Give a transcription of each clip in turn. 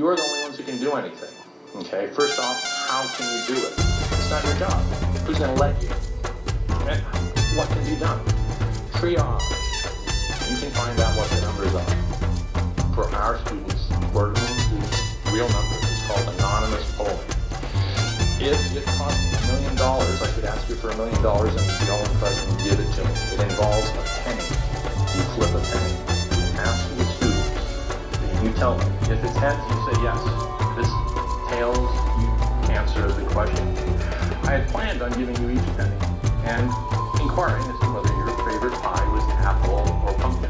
You're the only ones who can do anything. Okay, first off, how can you do it? It's not your job. Who's going to let you? And what can be done? Triage. You can find out what the numbers are. For our students, for students, real numbers. It's called anonymous polling. If it cost $1 million, I could ask you for $1 million and you'd be all impressed and give it to me. It involves a penny. You flip a penny. You ask the students. And you tell them. If it's heads, you say yes. If it's tails, you answer the question. I had planned on giving you each penny and inquiring as to whether your favorite pie was apple or pumpkin.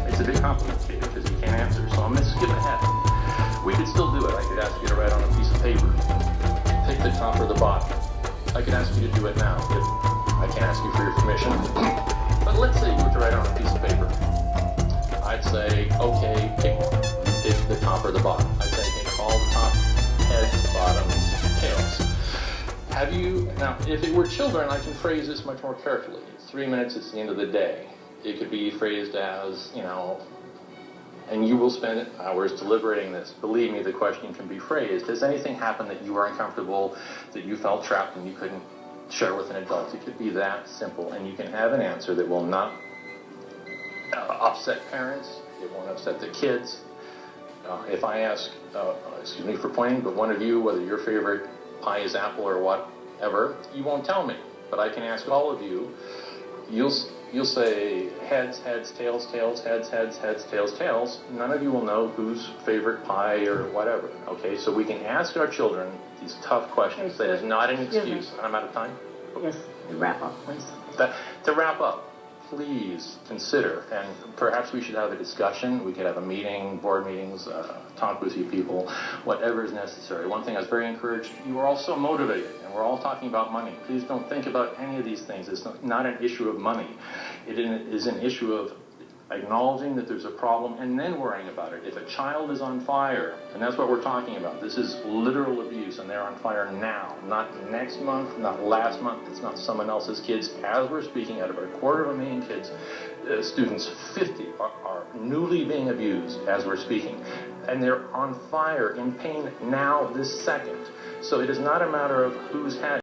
It's a bit complicated because you can't answer, so I'm going to skip ahead. We could still do it. I could ask you to write on a piece of paper. Take the top or the bottom. I could ask you to do it now if I can't ask you for your permission. But let's say you were to write on a piece of paper. I'd say, okay, pick the top or the bottom. I'd say, pick all the top, heads, bottoms, tails. Have you, now, if it were children, I can phrase this much more carefully. It's 3 minutes, it's the end of the day. It could be phrased as, and you will spend hours deliberating this. Believe me, the question can be phrased. Has anything happened that you were uncomfortable, that you felt trapped and you couldn't share with an adult? It could be that simple, and you can have an answer that will not upset parents. It won't upset the kids. If I ask, excuse me for pointing, but one of you, whether your favorite pie is apple or whatever, you won't tell me. But I can ask all of you. You'll say heads, heads, tails, tails, heads, heads, heads, tails, tails. None of you will know whose favorite pie or whatever. Okay, so we can ask our children these tough questions. That is not an excuse. I'm out of time. Yes, wrap up, please. To wrap up, please consider, and perhaps we should have a discussion. We could have a meeting, board meetings, talk with you people, whatever is necessary. One thing I was very encouraged, you are all so motivated, and we're all talking about money. Please don't think about any of these things. It's not an issue of money. It is an issue of acknowledging that there's a problem and then worrying about it. If a child is on fire, and that's what we're talking about, this is literal abuse, and they're on fire now, not next month, not last month, it's not someone else's kids. As we're speaking, out of our 250,000 kids, students, 50 are newly being abused as we're speaking, and they're on fire in pain now, this second. So it is not a matter of who's had